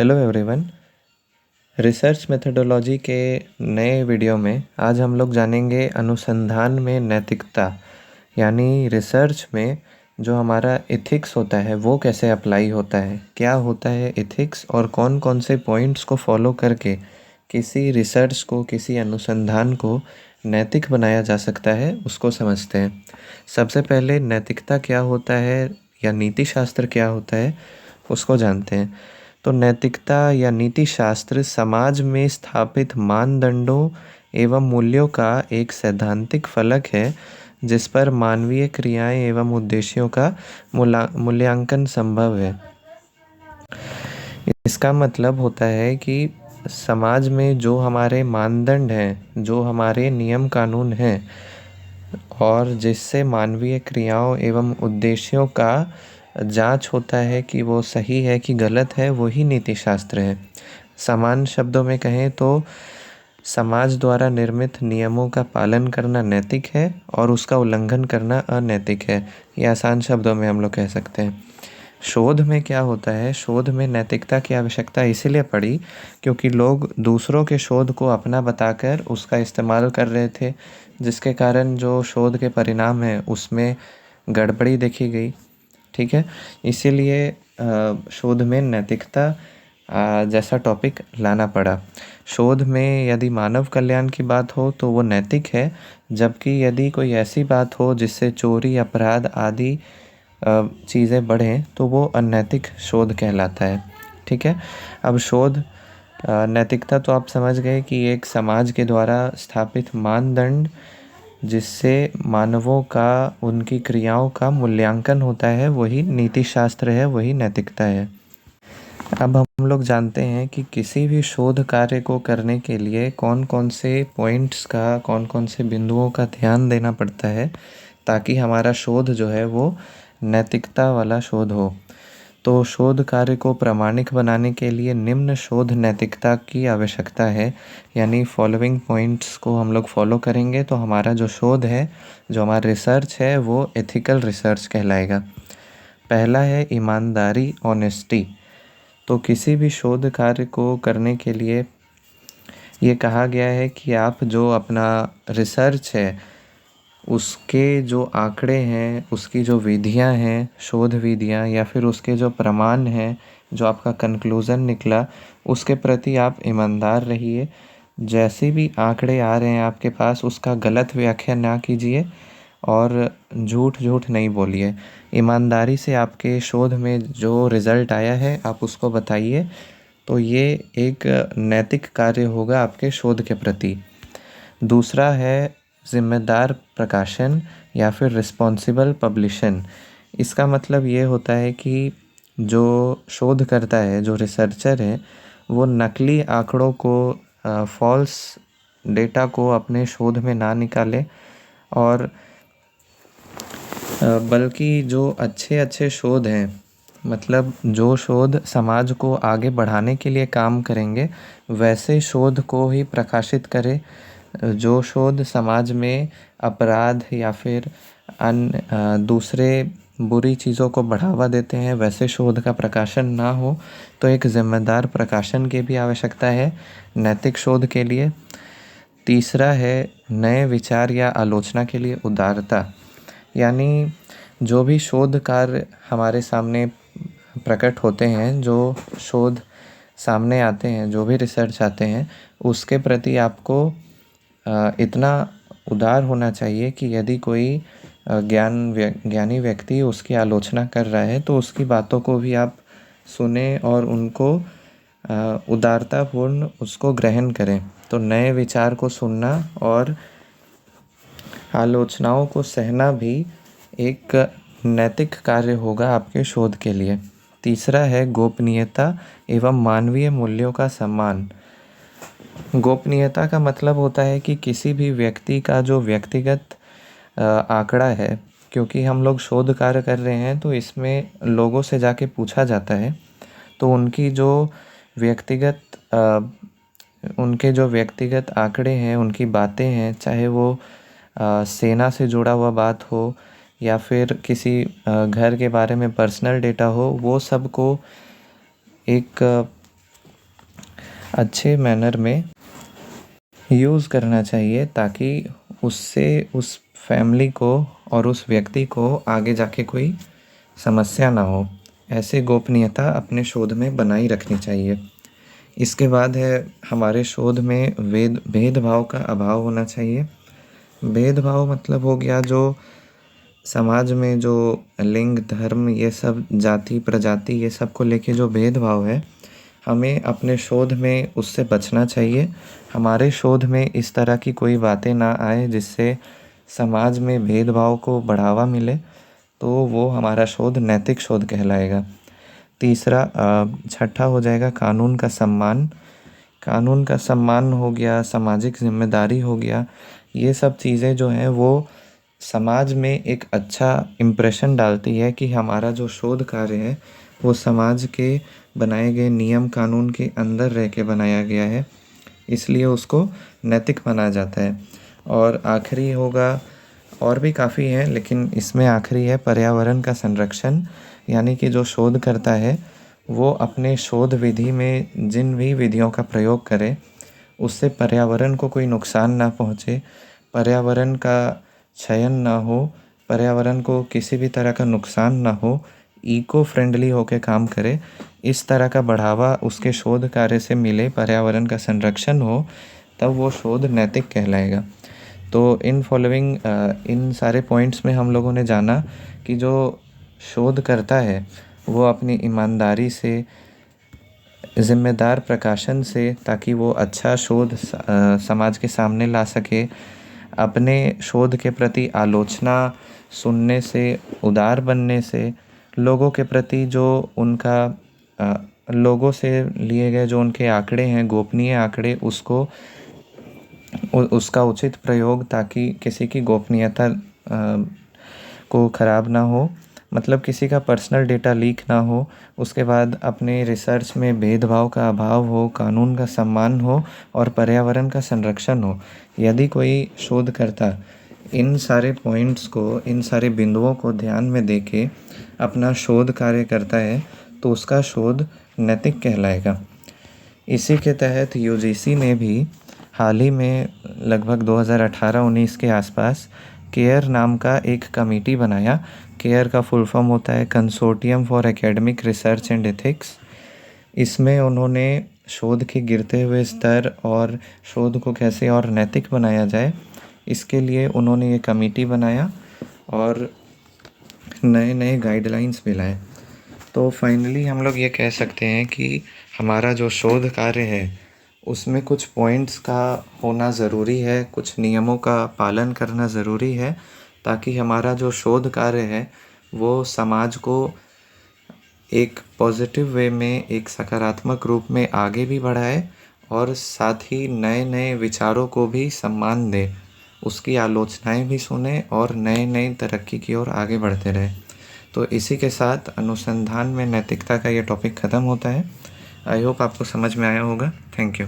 Hello everyone. Research methodology के नए video में आज हम लोग जानेंगे अनुसंधान में नैतिकता, यानी रिसर्च में जो हमारा एथिक्स होता है वो कैसे अप्लाई होता है, क्या होता है एथिक्स और कौन कौन से पॉइंट्स को फॉलो करके किसी रिसर्च को, किसी अनुसंधान को नैतिक बनाया जा सकता है, उसको समझते हैं। सबसे पहले नैतिकता क्या होता है या नीति शास्त्र क्या होता है उसको जानते हैं। तो नैतिकता या नीति शास्त्र समाज में स्थापित मानदंडों एवं मूल्यों का एक सैद्धांतिक फलक है जिस पर मानवीय क्रियाएं एवं उद्देश्यों का मूल्यांकन संभव है। इसका मतलब होता है कि समाज में जो हमारे मानदंड हैं, जो हमारे नियम कानून हैं और जिससे मानवीय क्रियाओं एवं उद्देश्यों का जांच होता है कि वो सही है कि गलत है, वही नीति शास्त्र है। समान शब्दों में कहें तो समाज द्वारा निर्मित नियमों का पालन करना नैतिक है और उसका उल्लंघन करना अनैतिक है। ये आसान शब्दों में हम लोग कह सकते हैं। शोध में क्या होता है, शोध में नैतिकता की आवश्यकता इसीलिए पड़ी क्योंकि लोग दूसरों के शोध को अपना बताकर उसका इस्तेमाल कर रहे थे, जिसके कारण जो शोध के परिणाम हैं उसमें गड़बड़ी देखी गई। ठीक है, इसीलिए शोध में नैतिकता जैसा टॉपिक लाना पड़ा। शोध में यदि मानव कल्याण की बात हो तो वो नैतिक है, जबकि यदि कोई ऐसी बात हो जिससे चोरी, अपराध आदि चीज़ें बढ़ें तो वो अनैतिक शोध कहलाता है। ठीक है, अब शोध नैतिकता तो आप समझ गए कि एक समाज के द्वारा स्थापित मानदंड जिससे मानवों का, उनकी क्रियाओं का मूल्यांकन होता है, वही नीति शास्त्र है, वही नैतिकता है। अब हम लोग जानते हैं कि किसी भी शोध कार्य को करने के लिए कौन कौन से पॉइंट्स का, कौन कौन से बिंदुओं का ध्यान देना पड़ता है ताकि हमारा शोध जो है वो नैतिकता वाला शोध हो। तो शोध कार्य को प्रामाणिक बनाने के लिए निम्न शोध नैतिकता की आवश्यकता है, यानी फॉलोइंग पॉइंट्स को हम लोग फॉलो करेंगे तो हमारा जो शोध है, जो हमारा रिसर्च है, वो एथिकल रिसर्च कहलाएगा। पहला है ईमानदारी, ऑनेस्टी। तो किसी भी शोध कार्य को करने के लिए ये कहा गया है कि आप जो अपना रिसर्च है उसके जो आंकड़े हैं, उसकी जो विधियां हैं, शोध विधियां, या फिर उसके जो प्रमाण हैं, जो आपका कंक्लूज़न निकला, उसके प्रति आप ईमानदार रहिए। जैसे भी आंकड़े आ रहे हैं आपके पास उसका गलत व्याख्या ना कीजिए और झूठ नहीं बोलिए। ईमानदारी से आपके शोध में जो रिज़ल्ट आया है आप उसको बताइए, तो ये एक नैतिक कार्य होगा आपके शोध के प्रति। दूसरा है जिम्मेदार प्रकाशन या फिर रिस्पॉन्सिबल पब्लिशन। इसका मतलब ये होता है कि जो शोध करता है, जो रिसर्चर है, वो नकली आंकड़ों को, फॉल्स डेटा को अपने शोध में ना निकाले और बल्कि जो अच्छे अच्छे शोध हैं, मतलब जो शोध समाज को आगे बढ़ाने के लिए काम करेंगे, वैसे शोध को ही प्रकाशित करे। जो शोध समाज में अपराध या फिर अन्य दूसरे बुरी चीज़ों को बढ़ावा देते हैं, वैसे शोध का प्रकाशन ना हो। तो एक जिम्मेदार प्रकाशन की भी आवश्यकता है नैतिक शोध के लिए। तीसरा है नए विचार या आलोचना के लिए उदारता, यानी जो भी शोध कार्य हमारे सामने प्रकट होते हैं, जो शोध सामने आते हैं, जो भी रिसर्च आते हैं, उसके प्रति आपको इतना उदार होना चाहिए कि यदि कोई ज्ञानी व्यक्ति उसकी आलोचना कर रहा है तो उसकी बातों को भी आप सुने और उनको उदारतापूर्ण उसको ग्रहण करें। तो नए विचार को सुनना और आलोचनाओं को सहना भी एक नैतिक कार्य होगा आपके शोध के लिए। तीसरा है गोपनीयता एवं मानवीय मूल्यों का सम्मान। गोपनीयता का मतलब होता है कि किसी भी व्यक्ति का जो व्यक्तिगत आंकड़ा है, क्योंकि हम लोग शोध कार्य कर रहे हैं तो इसमें लोगों से जाके पूछा जाता है, तो उनके जो व्यक्तिगत आंकड़े हैं, उनकी बातें हैं, चाहे वो सेना से जुड़ा हुआ बात हो या फिर किसी घर के बारे में पर्सनल डेटा हो, वो सब को एक अच्छे मैनर में यूज़ करना चाहिए, ताकि उससे उस फैमिली को और उस व्यक्ति को आगे जाके कोई समस्या ना हो। ऐसे गोपनीयता अपने शोध में बनाई रखनी चाहिए। इसके बाद है हमारे शोध में भेदभाव का अभाव होना चाहिए। भेदभाव मतलब हो गया जो समाज में जो लिंग, धर्म, ये सब, जाति, प्रजाति, ये सब को लेके जो भेदभाव है, हमें अपने शोध में उससे बचना चाहिए। हमारे शोध में इस तरह की कोई बातें ना आए जिससे समाज में भेदभाव को बढ़ावा मिले, तो वो हमारा शोध नैतिक शोध कहलाएगा। तीसरा, छठा हो जाएगा कानून का सम्मान। कानून का सम्मान हो गया, सामाजिक जिम्मेदारी हो गया, ये सब चीज़ें जो हैं वो समाज में एक अच्छा इम्प्रेशन डालती है कि हमारा जो शोध कार्य है वो समाज के बनाए गए नियम कानून के अंदर रह के बनाया गया है, इसलिए उसको नैतिक माना जाता है। और आखिरी होगा, और भी काफ़ी है लेकिन इसमें आखिरी है पर्यावरण का संरक्षण। यानी कि जो शोध करता है वो अपने शोध विधि में जिन भी विधियों का प्रयोग करे उससे पर्यावरण को कोई नुकसान ना पहुँचे, पर्यावरण का क्षयन ना हो, पर्यावरण को किसी भी तरह का नुकसान ना हो, इको फ्रेंडली होकर काम करे, इस तरह का बढ़ावा उसके शोध कार्य से मिले, पर्यावरण का संरक्षण हो, तब वो शोध नैतिक कहलाएगा। तो इन सारे पॉइंट्स में हम लोगों ने जाना कि जो शोध करता है वो अपनी ईमानदारी से, ज़िम्मेदार प्रकाशन से, ताकि वो अच्छा शोध समाज के सामने ला सके, अपने शोध के प्रति आलोचना सुनने से, उदार बनने से, लोगों के प्रति जो उनका लोगों से लिए गए जो उनके आंकड़े हैं, गोपनीय आंकड़े, उसका उचित प्रयोग, ताकि किसी की गोपनीयता को ख़राब ना हो, मतलब किसी का पर्सनल डेटा लीक ना हो। उसके बाद अपने रिसर्च में भेदभाव का अभाव हो, कानून का सम्मान हो और पर्यावरण का संरक्षण हो। यदि कोई शोधकर्ता इन सारे पॉइंट्स को, इन सारे बिंदुओं को ध्यान में देके अपना शोध कार्य करता है तो उसका शोध नैतिक कहलाएगा। इसी के तहत यूजीसी ने भी हाल ही में लगभग 2018-19 के आसपास केयर नाम का एक कमेटी बनाया। केयर का फुल फॉर्म होता है consortium for academic research and ethics. इसमें उन्होंने शोध के गिरते हुए स्तर और शोध को कैसे और नैतिक बनाया जाए, इसके लिए उन्होंने ये कमेटी बनाया और नए नए गाइडलाइंस भी लाए। तो फाइनली हम लोग ये कह सकते हैं कि हमारा जो शोध कार्य है उसमें कुछ पॉइंट्स का होना ज़रूरी है, कुछ नियमों का पालन करना ज़रूरी है, ताकि हमारा जो शोध कार्य है वो समाज को एक पॉजिटिव वे में, एक सकारात्मक रूप में आगे भी बढ़ाए और साथ ही नए नए विचारों को भी सम्मान दे, उसकी आलोचनाएं भी सुने और नए नए तरक्की की ओर आगे बढ़ते रहे। तो इसी के साथ अनुसंधान में नैतिकता का ये टॉपिक ख़त्म होता है। आई होप आपको समझ में आया होगा। Thank you.